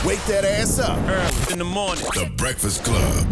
Wake that ass up. Early in the morning. The Breakfast Club.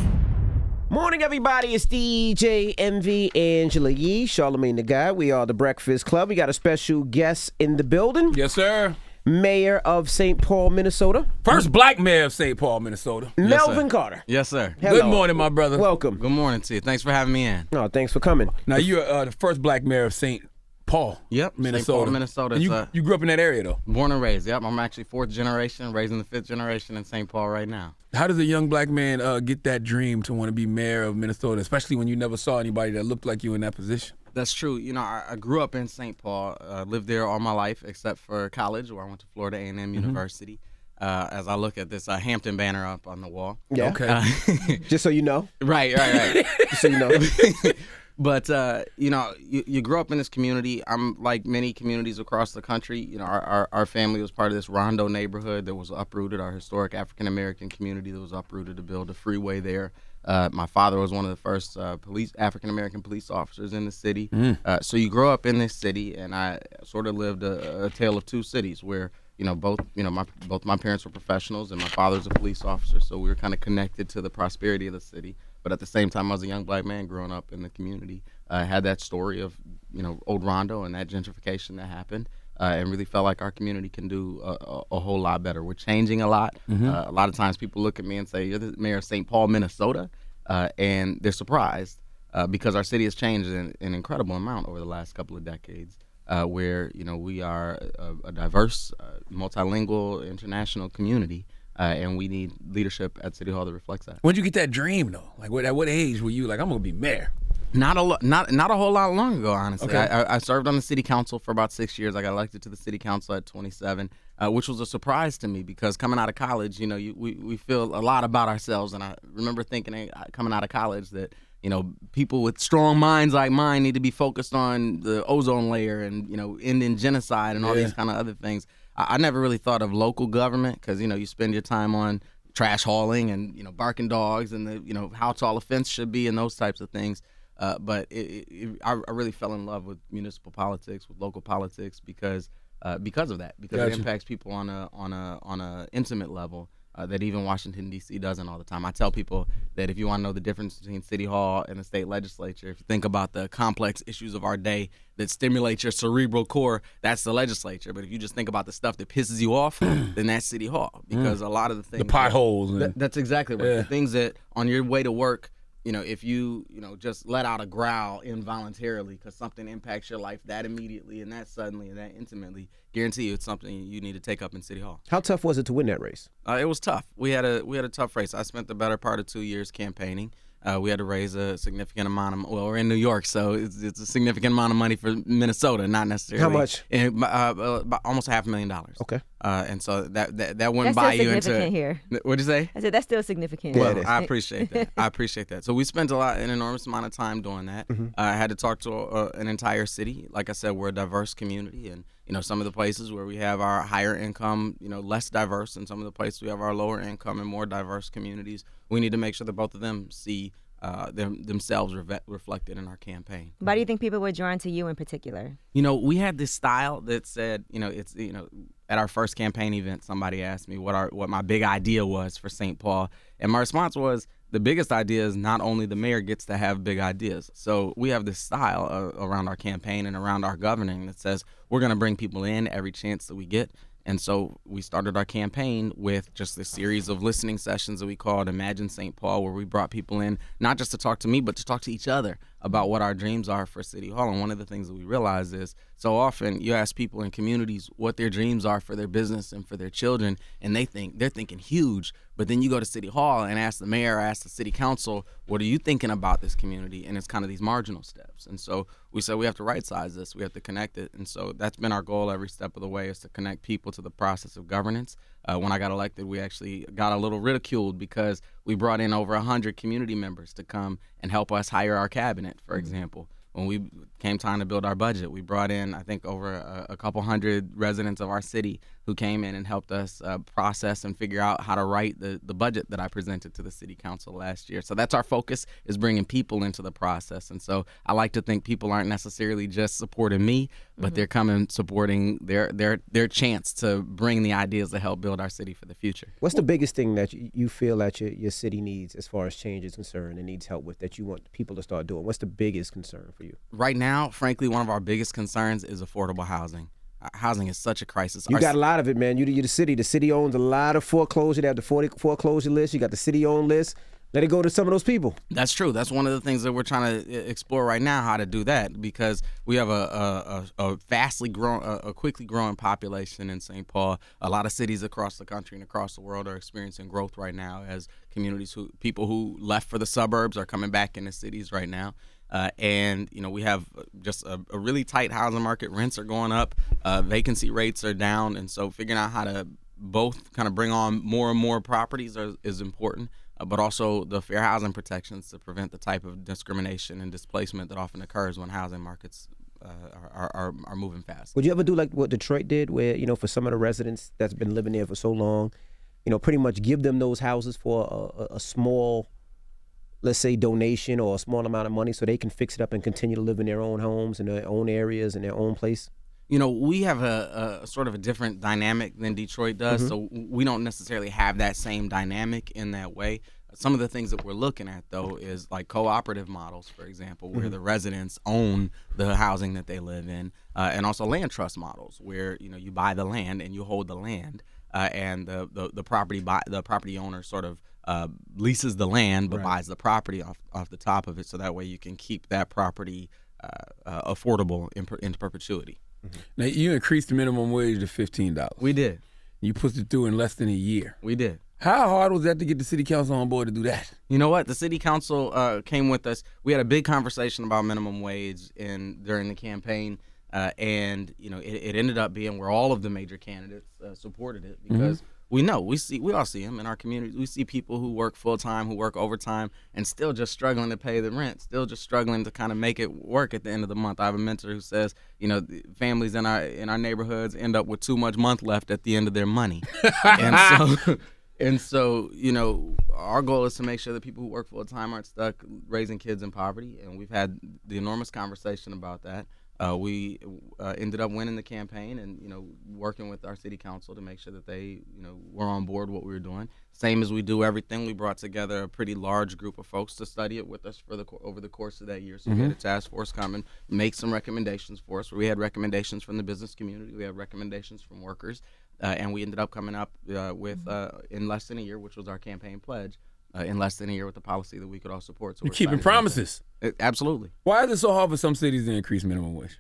Morning, everybody. It's DJ MV, Angela Yee, Charlamagne the Guy. We are the Breakfast Club. We got a special guest in the building. Yes, sir. Mayor of St. Paul, Minnesota. First black mayor of St. Paul, Minnesota. Melvin Carter. Yes, sir. Hello. Good morning, my brother. Welcome. Good morning to you. Thanks for having me in. Oh, thanks for coming. Now, you're the first black mayor of St. Paul, Yep, Minnesota. St. Paul, Minnesota. And you grew up in that area, though. Born and raised. Yep, I'm actually fourth generation, raising the fifth generation in St. Paul right now. How does a young black man get that dream to want to be mayor of Minnesota, especially when you never saw anybody that looked like you in that position? That's true. You know, I grew up in St. Paul, lived there all my life except for college, where I went to Florida A&M University. As I look at this Hampton banner up on the wall. Yeah. Okay. Just so you know. Right. Just so you know. But, you know, you grow up in this community. I'm like many communities across the country. You know, our family was part of this Rondo neighborhood that was uprooted, our historic African-American community that was uprooted to build a freeway there. My father was one of the first African-American police officers in the city. So you grow up in this city, and I sort of lived a tale of two cities where, both my parents were professionals, and my father's a police officer, so we were kind of connected to the prosperity of the city. But at the same time, I was a young black man growing up in the community. I had that story of, old Rondo and that gentrification that happened, and really felt like our community can do a whole lot better. We're changing a lot. A lot of times people look at me and say, "You're the mayor of St. Paul, Minnesota," and they're surprised because our city has changed an incredible amount over the last couple of decades. Where we are a diverse, multilingual, international community, and we need leadership at City Hall that reflects that. When did you get that dream, though? Like, at what age were you like, I'm gonna be mayor? Not a whole lot long ago, honestly. Okay. I served on the city council for about 6 years. I got elected to the city council at 27, which was a surprise to me because coming out of college, we feel a lot about ourselves, and I remember thinking coming out of college that people with strong minds like mine need to be focused on the ozone layer and, ending genocide and all these kind of other things. I never really thought of local government because, you spend your time on trash hauling and, barking dogs and how tall a fence should be and those types of things. But I really fell in love with municipal politics, with local politics because of that, because Gotcha. it impacts people on a intimate level. That even Washington, D.C. doesn't all the time. I tell people that if you want to know the difference between City Hall and the state legislature, if you think about the complex issues of our day that stimulate your cerebral core, that's the legislature. But if you just think about the stuff that pisses you off, then that's City Hall. Because a lot of the things... The potholes. That's exactly right. Yeah. The things that on your way to work, if you, just let out a growl involuntarily because something impacts your life that immediately and that suddenly and that intimately, guarantee you it's something you need to take up in City Hall. How tough was it to win that race? It was tough. We had a tough race. I spent the better part of 2 years campaigning. We had to raise a significant amount of. Well, we're in New York, so it's a significant amount of money for Minnesota, not necessarily. How much? About almost $500,000. Okay. And so that wouldn't That's buy still you into. significant here. What'd you say? I said that's still significant. Yeah, Well, it is. I appreciate that. I appreciate that. So we spent an enormous amount of time doing that. I had to talk to an entire city. Like I said, we're a diverse community, and some of the places where we have our higher income, less diverse, and some of the places we have our lower income and more diverse communities. We need to make sure that both of them see themselves reflected in our campaign. Why do you think people were drawn to you in particular? We had this style that said, it's at our first campaign event, somebody asked me what my big idea was for St. Paul, and my response was, the biggest idea is not only the mayor gets to have big ideas. So we have this style around our campaign and around our governing that says we're going to bring people in every chance that we get. And so we started our campaign with just a series of listening sessions that we called Imagine St. Paul, where we brought people in not just to talk to me, but to talk to each other about what our dreams are for City Hall. And one of the things that we realize is so often you ask people in communities what their dreams are for their business and for their children, and they're thinking huge. But then you go to City Hall and ask the mayor, ask the city council, what are you thinking about this community? And it's kind of these marginal steps. And so we said we have to right-size this. We have to connect it. And so that's been our goal every step of the way, is to connect people to the process of governance. When I got elected, we actually got a little ridiculed because we brought in over 100 community members to come and help us hire our cabinet, for example. When we came time to build our budget, we brought in, I think, over a couple hundred residents of our city who came in and helped us process and figure out how to write the budget that I presented to the city council last year. So that's our focus, is bringing people into the process. And so I like to think people aren't necessarily just supporting me, but they're coming supporting their chance to bring the ideas to help build our city for the future. What's the biggest thing that you feel that your city needs as far as change is concerned and needs help with, that you want people to start doing? What's the biggest concern for you? Right now, frankly, one of our biggest concerns is affordable housing. Housing is such a crisis. You got a lot of it, man. You're the city. The city owns a lot of foreclosure. They have the foreclosure list. You got the city-owned list. Let it go to some of those people. That's true. That's one of the things that we're trying to explore right now, how to do that, because we have a quickly growing population in St. Paul. A lot of cities across the country and across the world are experiencing growth right now as people who left for the suburbs are coming back into cities right now. And we have just a really tight housing market. Rents are going up, vacancy rates are down, and so figuring out how to both kind of bring on more and more properties is important, but also the fair housing protections to prevent the type of discrimination and displacement that often occurs when housing markets are moving fast. Would you ever do like what Detroit did, where for some of the residents that's been living there for so long, pretty much give them those houses for a small, let's say, donation or a small amount of money so they can fix it up and continue to live in their own homes, in their own areas, in their own place? We have a sort of a different dynamic than Detroit does, so we don't necessarily have that same dynamic in that way. Some of the things that we're looking at, though, is like cooperative models, for example, where the residents own the housing that they live in, and also land trust models, where you buy the land and you hold the land, and the property owner sort of leases the land but buys the property off the top of it, so that way you can keep that property affordable into perpetuity. Now, you increased the minimum wage to $15. We did. You pushed it through in less than a year. We did. How hard was that to get the city council on board to do that? You know what? The city council came with us. We had a big conversation about minimum wage during the campaign, and it ended up being where all of the major candidates supported it, because we all see them in our community. We see people who work full time, who work overtime, and still just struggling to pay the rent, still just struggling to kind of make it work at the end of the month. I have a mentor who says, families in our neighborhoods end up with too much month left at the end of their money, and so our goal is to make sure that people who work full time aren't stuck raising kids in poverty, and we've had the enormous conversation about that. We ended up winning the campaign and, working with our city council to make sure that they, were on board what we were doing. Same as we do everything, we brought together a pretty large group of folks to study it with us over the course of that year. So we had a task force come and make some recommendations for us. We had recommendations from the business community. We had recommendations from workers. And we ended up coming up with, in less than a year, which was our campaign pledge, in less than a year with the policy that we could all support. So You're keeping promises. Absolutely. Why is it so hard for some cities to increase minimum wage?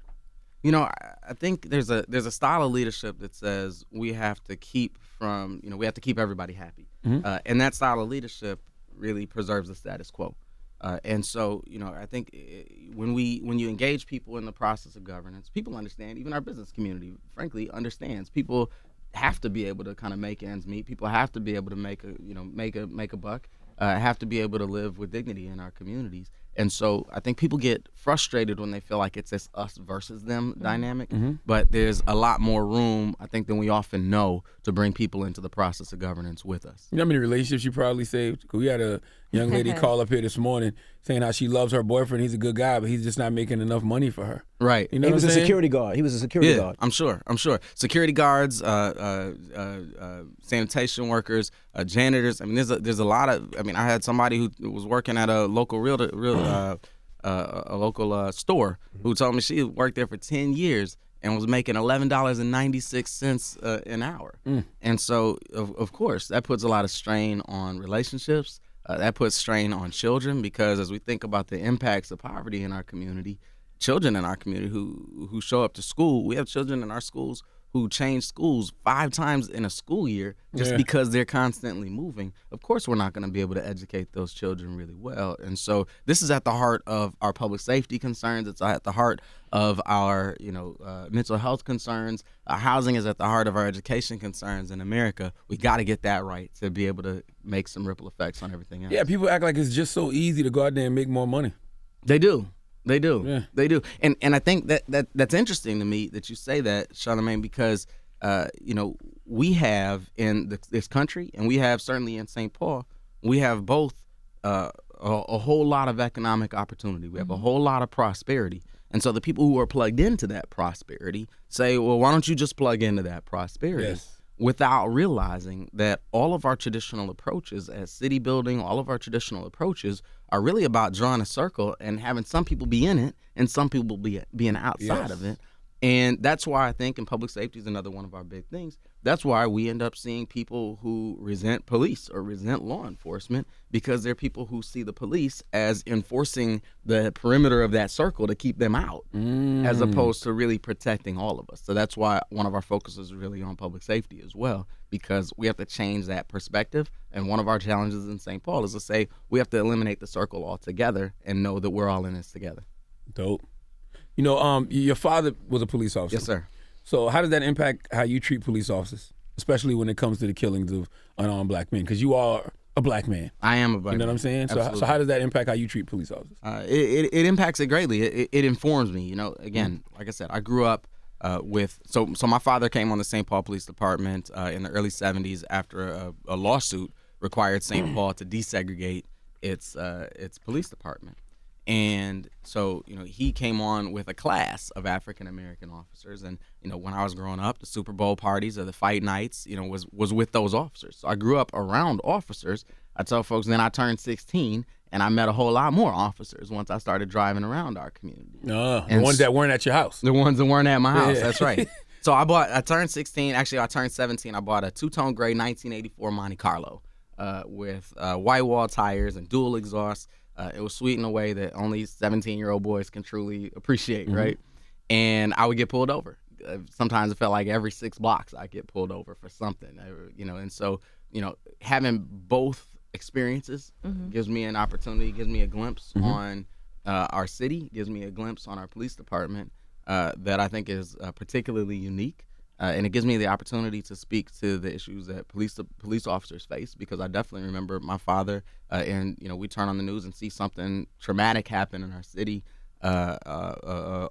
I think there's a style of leadership that says we have to keep everybody happy, and that style of leadership really preserves the status quo. And so, I think when you engage people in the process of governance, people understand. Even our business community, frankly, understands. People have to be able to kind of make ends meet. People have to be able to make a buck. Have to be able to live with dignity in our communities. And so I think people get frustrated when they feel like it's this us versus them dynamic. But there's a lot more room, I think, than we often know to bring people into the process of governance with us. You know how many relationships you probably saved? 'Cause we had a young lady call up here this morning saying how she loves her boyfriend. He's a good guy, but he's just not making enough money for her. Right. You know He what was I'm a saying? security guard. He was a security guard. I'm sure. Security guards, sanitation workers, janitors. I mean, there's a lot of. I mean, I had somebody who was working at a local store who told me she worked there for 10 years and was making $11.96 an hour. And so, of course, that puts a lot of strain on relationships. That puts strain on children, because as we think about the impacts of poverty in our community, children in our community who show up to school, we have children in our schools who change schools 5 times in a school year just because they're constantly moving. Of course, we're not going to be able to educate those children really well. And so this is at the heart of our public safety concerns. It's at the heart of our mental health concerns. Housing is at the heart of our education concerns in America. We got to get that right to be able to make some ripple effects on everything else. Yeah, people act like it's just so easy to go out there and make more money. They do. They do. Yeah. They do. And I think that's interesting to me that you say that, Charlamagne, because we have in this country, and we have certainly in St. Paul, we have both a whole lot of economic opportunity. We have a whole lot of prosperity. And so the people who are plugged into that prosperity say, well, why don't you just plug into that prosperity? Yes. Without realizing that all of our traditional approaches as city building, all of our traditional approaches are really about drawing a circle and having some people be in it and some people being outside of it. And that's why I think, and public safety is another one of our big things, that's why we end up seeing people who resent police or resent law enforcement, because they're people who see the police as enforcing the perimeter of that circle to keep them out, as opposed to really protecting all of us. So that's why one of our focuses is really on public safety as well, because we have to change that perspective. And one of our challenges in St. Paul is to say we have to eliminate the circle altogether and know that we're all in this together. Dope. You know, your father was a police officer. Yes, sir. So how does that impact how you treat police officers, especially when it comes to the killings of unarmed black men? Because you are a black man. I am a black man. You know what I'm saying? So how does that impact how you treat police officers? It impacts it greatly. It informs me. You know, again, like I said, I grew up with so my father came on the St. Paul Police Department in the early 70s after a lawsuit required St. Paul to desegregate its police department. And so, you know, he came on with a class of African-American officers. And, you know, when I was growing up, the Super Bowl parties or the fight nights, you know, was with those officers. So I grew up around officers. I tell folks then I turned 16 and I met a whole lot more officers once I started driving around our community. The ones that weren't at your house. The ones that weren't at my house, that's right. So I turned 16, actually I turned 17. I bought a two-tone gray 1984 Monte Carlo with white wall tires and dual exhaust. It was sweet in a way that only 17-year-old boys can truly appreciate, right? And I would get pulled over. Sometimes it felt like every 6 blocks I'd get pulled over for something, you know. And so, you know, having both experiences gives me an opportunity, gives me a glimpse on our city, gives me a glimpse on our police department that I think is particularly unique. And it gives me the opportunity to speak to the issues that police officers face, because I definitely remember my father, and you know, we turn on the news and see something traumatic happen in our city, an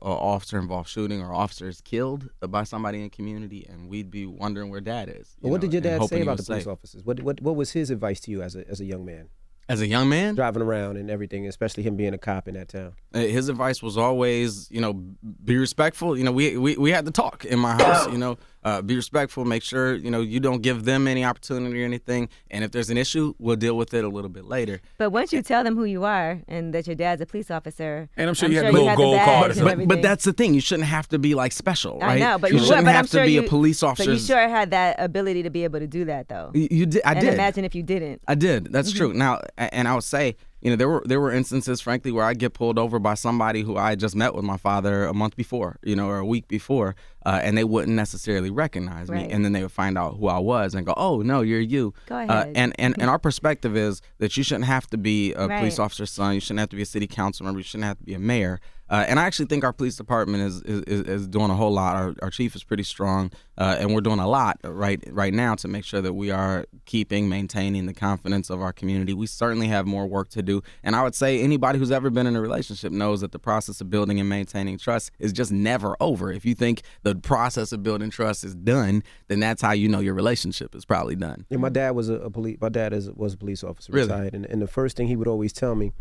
officer-involved shooting or officers killed by somebody in the community, and we'd be wondering where Dad is. Well, what did your dad say about the police safe. officers? What was his advice to you as a young man? As a young man? Driving around and everything, especially him being a cop in that town. His advice was always, you know, be respectful. You know, we had to talk in my house, you know, be respectful, make sure, you know, you don't give them any opportunity or anything. And if there's an issue, we'll deal with it a little bit later. But once you tell them who you are and that your dad's a police officer, and I'm sure you had a little gold card. But that's the thing. You shouldn't have to be like special, right? I know, but you shouldn't have to be a police officer. But you sure had that ability to be able to do that, though. You did. I did. Imagine if you didn't. I did. That's true. Now, and I would say, you know, there were instances, frankly, where I'd get pulled over by somebody who I had just met with my father a month before, you know, or a week before, and they wouldn't necessarily recognize me, and then they would find out who I was and go, "Oh no, you're you." Go ahead. And our perspective is that you shouldn't have to be a police officer's son, you shouldn't have to be a city council member, you shouldn't have to be a mayor. And I actually think our police department is doing a whole lot. Our chief is pretty strong, and we're doing a lot right now to make sure that we are maintaining the confidence of our community. We certainly have more work to do, and I would say anybody who's ever been in a relationship knows that the process of building and maintaining trust is just never over. If you think the process of building trust is done, then that's how you know your relationship is probably done. Yeah, my dad was a police officer, Really? retired, and the first thing he would always tell me,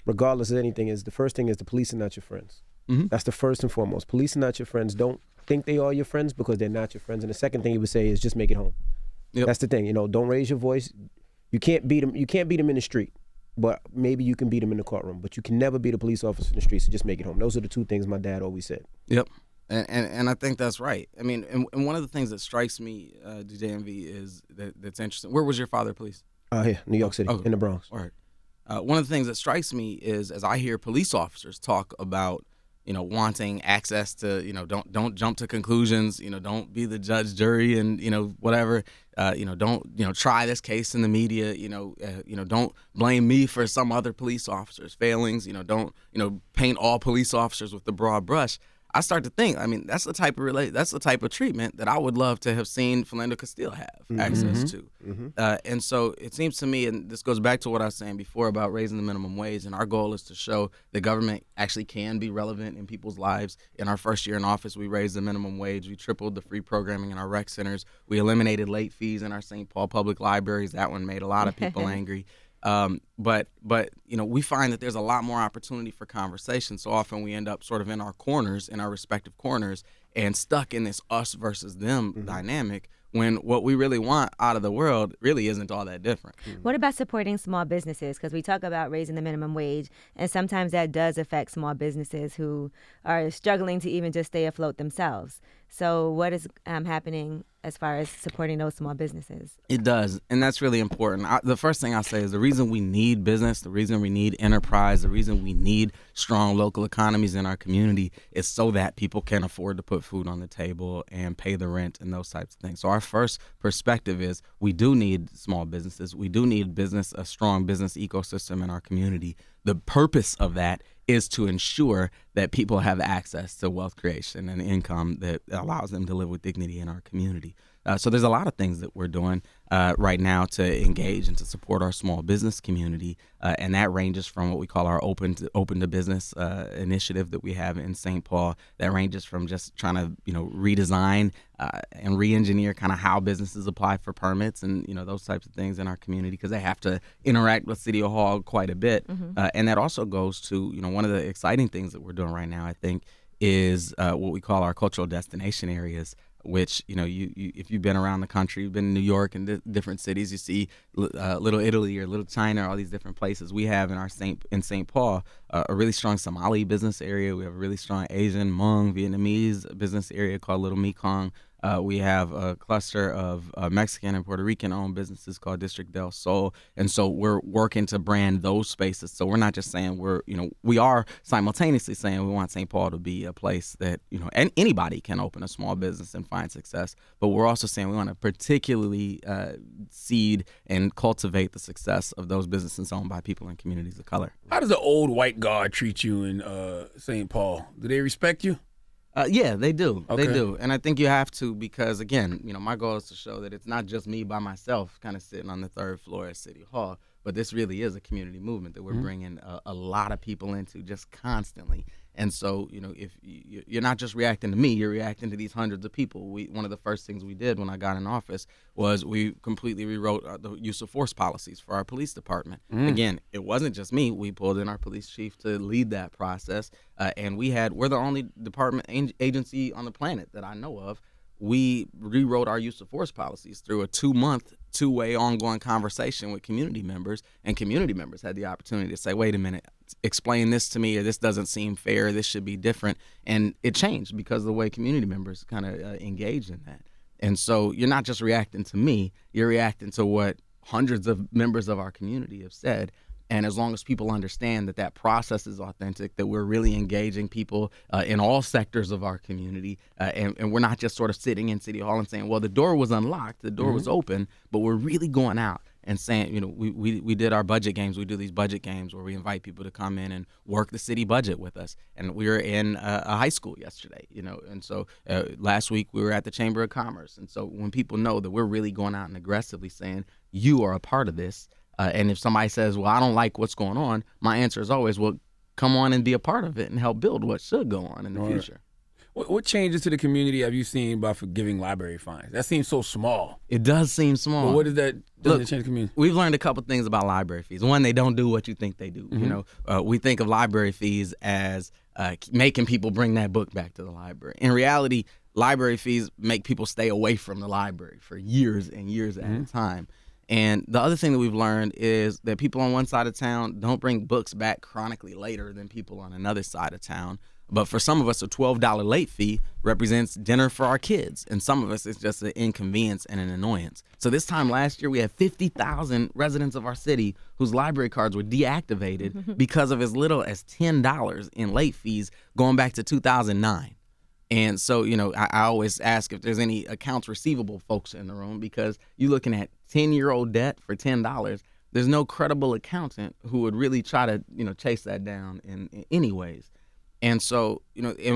regardless of anything, is the first thing is the police are not your friends. That's the first and foremost. Police are not your friends. Don't think they are your friends, because they're not your friends. And the second thing he would say is just make it home. Yep. That's the thing. You know, don't raise your voice. You can't beat them. You can't beat them in the street, but maybe you can beat them in the courtroom. But you can never beat a police officer in the street. So just make it home. Those are the two things my dad always said. Yep. And I think that's right. I mean, and one of the things that strikes me, DJ MV, is that's interesting. Where was your father, please? Here, New York City, in the Bronx. All right. One of the things that strikes me is, as I hear police officers talk about, you know, wanting access to, you know, don't jump to conclusions, you know, don't be the judge, jury, and, you know, whatever, you know, don't, you know, try this case in the media, you know, don't blame me for some other police officer's failings, you know, don't, you know, paint all police officers with the broad brush. I start to think, that's the type of treatment that I would love to have seen Philando Castile have access to. And so it seems to me, and this goes back to what I was saying before about raising the minimum wage, and our goal is to show that government actually can be relevant in people's lives. In our first year in office, we raised the minimum wage. We tripled the free programming in our rec centers. We eliminated late fees in our St. Paul public libraries. That one made a lot of people angry. But we find that there's a lot more opportunity for conversation. So often we end up sort of in our respective corners, and stuck in this us versus them dynamic, when what we really want out of the world really isn't all that different. What about supporting small businesses? Because we talk about raising the minimum wage, and sometimes that does affect small businesses who are struggling to even just stay afloat themselves. So what is happening as far as supporting those small businesses? It does, and that's really important. The first thing I'll say is the reason we need business, the reason we need enterprise, the reason we need strong local economies in our community is so that people can afford to put food on the table and pay the rent and those types of things. So our first perspective is we do need small businesses. We do need a strong business ecosystem in our community. The purpose of that is to ensure that people have access to wealth creation and income that allows them to live with dignity in our community. So there's a lot of things that we're doing right now to engage and to support our small business community, and that ranges from what we call our open to business initiative that we have in St. Paul. That ranges from just trying to redesign and re-engineer kind of how businesses apply for permits and those types of things in our community, because they have to interact with City Hall quite a bit. And that also goes to one of the exciting things that we're doing right now, I think, is what we call our cultural destination areas, which, if you've been around the country, you've been in New York and different cities, you see Little Italy or Little China, all these different places. We have in St. Paul a really strong Somali business area. We have a really strong Asian, Hmong, Vietnamese business area called Little Mekong. We have a cluster of Mexican and Puerto Rican-owned businesses called District del Sol, and so we're working to brand those spaces. So we're not just saying we are simultaneously saying we want St. Paul to be a place that and anybody can open a small business and find success, but we're also saying we want to particularly seed and cultivate the success of those businesses owned by people in communities of color. How does the old white guard treat you in St. Paul? Do they respect you? Yeah, they do. Okay. They do. And I think you have to, because, again, my goal is to show that it's not just me by myself kind of sitting on the third floor at City Hall, but this really is a community movement that we're bringing a lot of people into just constantly. And so, if you're not just reacting to me, you're reacting to these hundreds of people. One of the first things we did when I got in office was we completely rewrote the use of force policies for our police department. Again, it wasn't just me. We pulled in our police chief to lead that process. And we're the only department agency on the planet that I know of. We rewrote our use of force policies through a 2-month, two-way ongoing conversation with community members, and community members had the opportunity to say, wait a minute, explain this to me, or this doesn't seem fair, this should be different. And it changed because of the way community members kind of engaged in that. And so you're not just reacting to me, you're reacting to what hundreds of members of our community have said. And as long as people understand that process is authentic, that we're really engaging people in all sectors of our community, and we're not just sort of sitting in City Hall and saying, well, the door was unlocked, the door was open, but we're really going out and saying, we did our budget games. We do these budget games where we invite people to come in and work the city budget with us. And we were in a high school yesterday, and so last week we were at the Chamber of Commerce. And so when people know that we're really going out and aggressively saying, you are a part of this, and if somebody says, well, I don't like what's going on, my answer is always, well, come on and be a part of it and help build what should go on in the future. What changes to the community have you seen by forgiving library fines? That seems so small. It does seem small. But what does that change the community? We've learned a couple things about library fees. One, they don't do what you think they do. We think of library fees as making people bring that book back to the library. In reality, library fees make people stay away from the library for years and years at a time. And the other thing that we've learned is that people on one side of town don't bring books back chronically later than people on another side of town. But for some of us, a $12 late fee represents dinner for our kids. And some of us, it's just an inconvenience and an annoyance. So this time last year, we had 50,000 residents of our city whose library cards were deactivated because of as little as $10 in late fees going back to 2009. And so, I always ask if there's any accounts receivable folks in the room, because you're looking at 10-year-old debt for $10. There's no credible accountant who would really try to, chase that down in any ways. And so,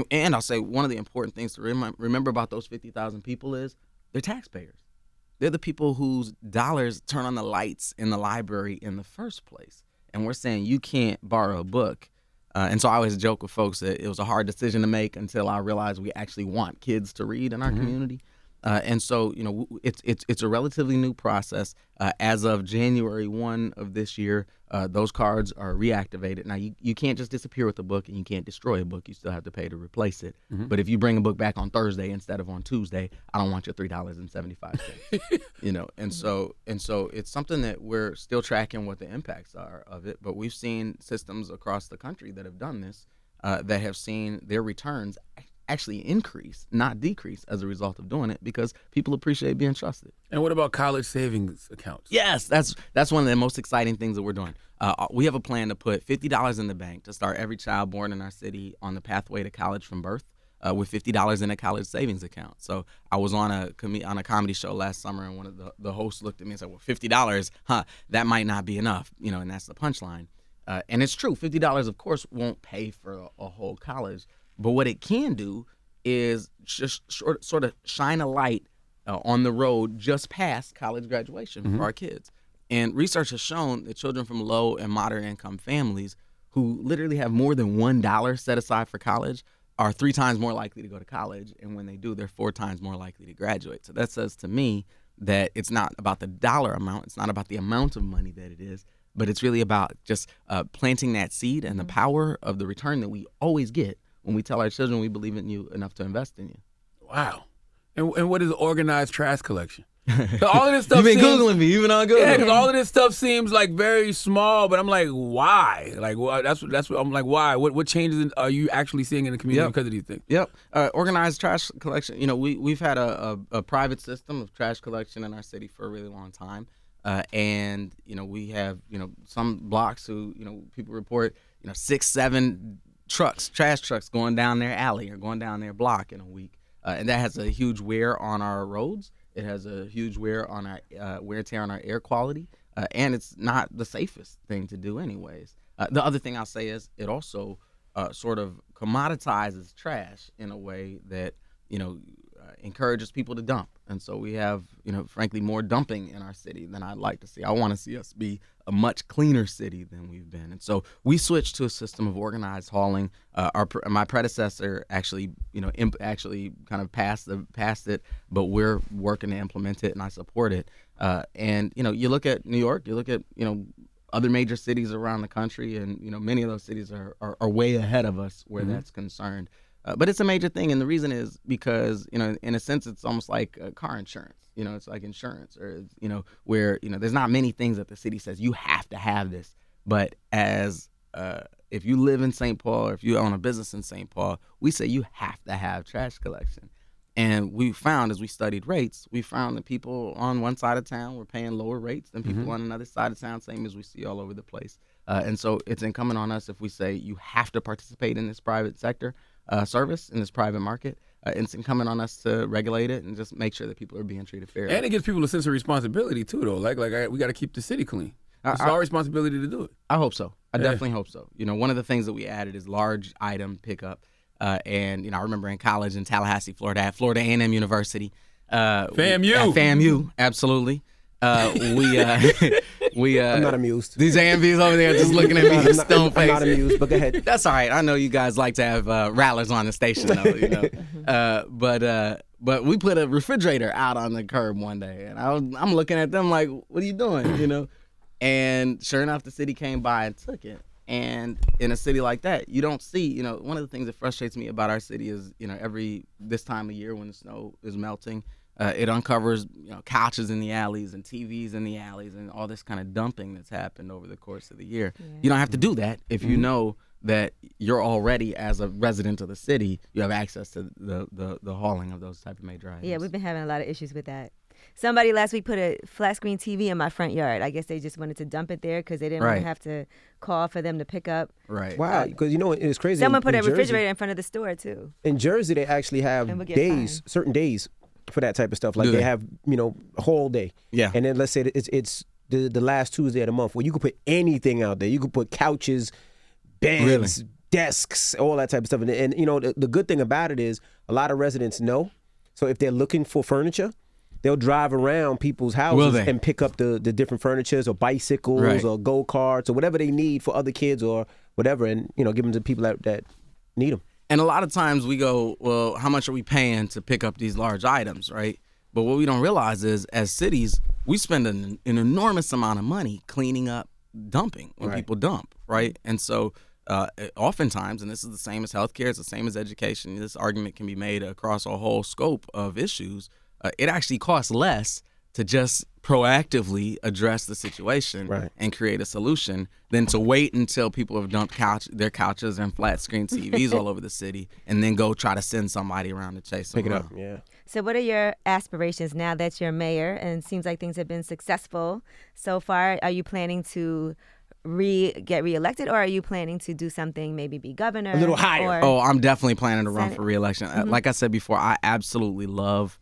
and I'll say one of the important things to remember about those 50,000 people is they're taxpayers. They're the people whose dollars turn on the lights in the library in the first place. And we're saying you can't borrow a book. And so I always joke with folks that it was a hard decision to make until I realized we actually want kids to read in our community. And so, it's a relatively new process. As of January 1 of this year, those cards are reactivated. Now, you can't just disappear with a book, and you can't destroy a book. You still have to pay to replace it. But if you bring a book back on Thursday instead of on Tuesday, I don't want your $3.75. And so it's something that we're still tracking what the impacts are of it. But we've seen systems across the country that have done this, that have seen their returns actually increase, not decrease, as a result of doing it, because people appreciate being trusted. And what about college savings accounts? Yes, that's one of the most exciting things that we're doing. We have a plan to put $50 in the bank to start every child born in our city on the pathway to college from birth, with $50 in a college savings account. So I was on a comedy show last summer, and one of the hosts looked at me and said, "Well, $50, that might not be enough," and that's the punchline. And it's true, $50, of course, won't pay for a whole college. But what it can do is just sort of shine a light on the road just past college graduation for our kids. And research has shown that children from low and moderate income families who literally have more than $1 set aside for college are 3 times more likely to go to college. And when they do, they're 4 times more likely to graduate. So that says to me that it's not about the dollar amount. It's not about the amount of money that it is. But it's really about just planting that seed and the power of the return that we always get when we tell our children we believe in you enough to invest in you. Wow. And what is organized trash collection? All of this stuff You've been Googling me, even on Google. Yeah, because all of this stuff seems like very small, but I'm like, why? Like, well, that's what I'm like, why? What changes are you actually seeing in the community because of these things? Yep. Organized trash collection. We've had a private system of trash collection in our city for a really long time. And we have some blocks who people report 6, 7 trash trucks going down their alley or going down their block in a week, and that has a huge wear on our roads. It has a huge wear on our wear and tear on our air quality, and it's not the safest thing to do anyways. The other thing I'll say is it also sort of commoditizes trash in a way that encourages people to dump. And so we have, frankly, more dumping in our city than I'd like to see. I want to see us be a much cleaner city than we've been. And so we switched to a system of organized hauling. My predecessor actually kind of passed it, but we're working to implement it, and I support it. And you look at New York, you look at other major cities around the country, and many of those cities are way ahead of us where that's concerned. But it's a major thing, and the reason is because, in a sense, it's almost like car insurance. It's like insurance, or where there's not many things that the city says you have to have this. But as if you live in St. Paul, or if you own a business in St. Paul, we say you have to have trash collection. And we found, as we studied rates, we found that people on one side of town were paying lower rates than people on another side of town, same as we see all over the place. And so it's incumbent on us, if we say you have to participate in this private sector service, in this private market, it's incumbent on us to regulate it and just make sure that people are being treated fairly. And it gives people a sense of responsibility too, though. We got to keep the city clean. It's our responsibility to do it. I hope so. I definitely hope so. One of the things that we added is large item pickup. And I remember in college in Tallahassee, Florida, at Florida A&M University. FAMU. FAMU, absolutely. I'm not amused. These AMVs over there just looking at me stone faced. I'm not amused, but go ahead. That's all right. I know you guys like to have rattlers on the station, though. But we put a refrigerator out on the curb one day, and I'm looking at them like, "What are you doing?" And sure enough, the city came by and took it. And in a city like that, you don't see. One of the things that frustrates me about our city is, every this time of year when the snow is melting, it uncovers couches in the alleys and TVs in the alleys and all this kind of dumping that's happened over the course of the year. Yeah. You don't have to do that if you know that you're already, as a resident of the city, you have access to the hauling of those type of major items. Yeah, we've been having a lot of issues with that. Somebody last week put a flat screen TV in my front yard. I guess they just wanted to dump it there because they didn't want to have to call for them to pick up. Right. Wow, because it's crazy. Someone put a refrigerator in front of the store too. In Jersey, they actually have certain days for that type of stuff. Like they have, a whole day. Yeah. And then let's say it's the last Tuesday of the month where you could put anything out there. You could put couches, beds, desks, all that type of stuff. And you know, the good thing about it is a lot of residents know. So if they're looking for furniture, they'll drive around people's houses and pick up the different furnitures or bicycles or go-karts or whatever they need for other kids or whatever, and you know, give them to people that need them. And a lot of times we go, well, how much are we paying to pick up these large items, right? But what we don't realize is, as cities, we spend an enormous amount of money cleaning up dumping when people dump, right? And so oftentimes, and this is the same as healthcare, it's the same as education, this argument can be made across a whole scope of issues. It actually costs less to just proactively address the situation and create a solution than to wait until people have dumped their couches and flat screen TVs all over the city and then go try to send somebody around to chase them around. Yeah. So what are your aspirations now that you're mayor and it seems like things have been successful so far? Are you planning to get reelected, or are you planning to do something, maybe be governor? A little higher. Oh, I'm definitely planning to run for reelection. Like I said before, I absolutely love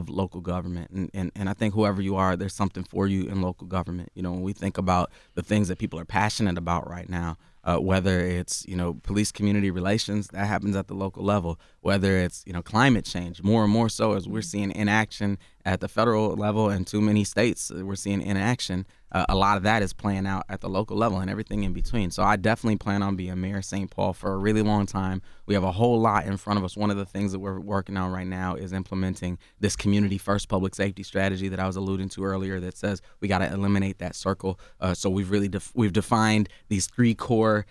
local government, and I think whoever you are, there's something for you in local government. You know, when we think about the things that people are passionate about right now, whether it's, you know, police community relations, that happens at the local level, whether it's, you know, climate change, more and more so as we're seeing inaction at the federal level and too many states, we're seeing inaction. A lot of that is playing out at the local level and everything in between. So I definitely plan on being Mayor of St. Paul for a really long time. We have a whole lot in front of us. One of the things that we're working on right now is implementing this community first public safety strategy that I was alluding to earlier that says we got to eliminate that circle. So we've really we've defined these 3 core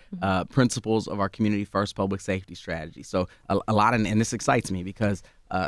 principles of our community first public safety strategy. So a lot of, and this excites me because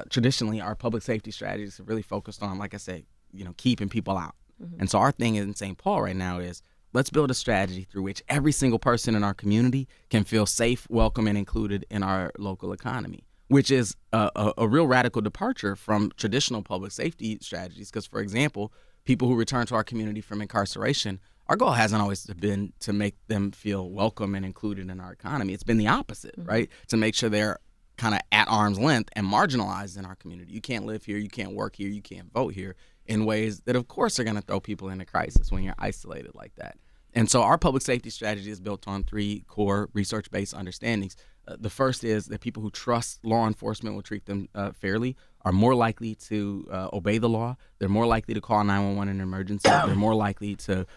traditionally our public safety strategies have really focused on, like I said, you know, keeping people out. And so our thing in St. Paul right now is let's build a strategy through which every single person in our community can feel safe, welcome, and included in our local economy, which is a real radical departure from traditional public safety strategies. Because, for example, people who return to our community from incarceration, our goal hasn't always been to make them feel welcome and included in our economy. It's been the opposite, right? To make sure they're kind of at arm's length and marginalized in our community. You can't live here, you can't work here, you can't vote here, in ways that, of course, are going to throw people into crisis when you're isolated like that. And so our public safety strategy is built on 3 core research-based understandings. The first is that people who trust law enforcement will treat them fairly, are more likely to obey the law. They're more likely to call 911 in an emergency. They're more likely to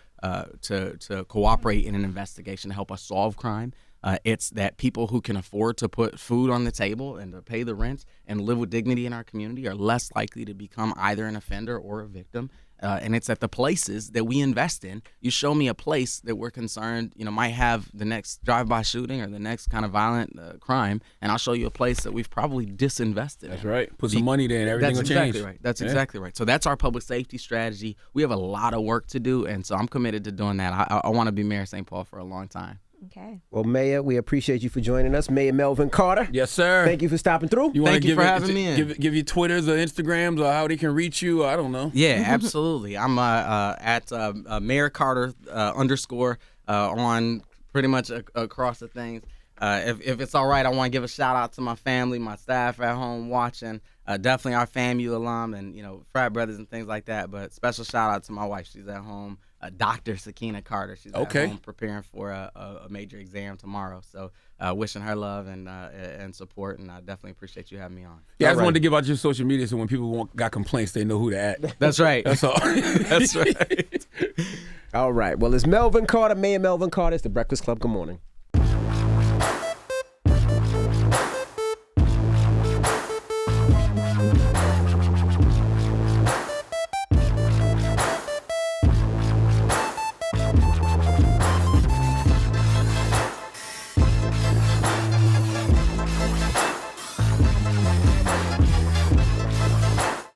cooperate in an investigation to help us solve crime. It's that people who can afford to put food on the table and to pay the rent and live with dignity in our community are less likely to become either an offender or a victim. And it's at the places that we invest in. You show me a place that we're concerned, you know, might have the next drive-by shooting or the next kind of violent crime, and I'll show you a place that we've probably disinvested. That's right. Put some money there and everything will change. That's exactly right. That's exactly right. So that's our public safety strategy. We have a lot of work to do, and so I'm committed to doing that. I want to be Mayor of St. Paul for a long time. Okay. Well, Mayor, we appreciate you for joining us. Mayor Melvin Carter. Yes, sir. Thank you for stopping through. Thank you for having me in. Give your Twitters or Instagrams or how they can reach you. I don't know. Yeah, absolutely. I'm at Mayor Carter _ on pretty much across the things. If it's all right, I want to give a shout out to my family, my staff at home watching. Definitely our FAMU alum and, you know, frat brothers and things like that. But special shout out to my wife. She's at home. Dr. Sakina Carter. She's at home preparing for a major exam tomorrow. So wishing her love and support, and I definitely appreciate you having me on. Yeah, I just wanted to give out your social media so when people got complaints, they know who to at. That's right. That's all. That's right. All right. Well, it's Melvin Carter, Mayor Melvin Carter. It's The Breakfast Club. Good morning.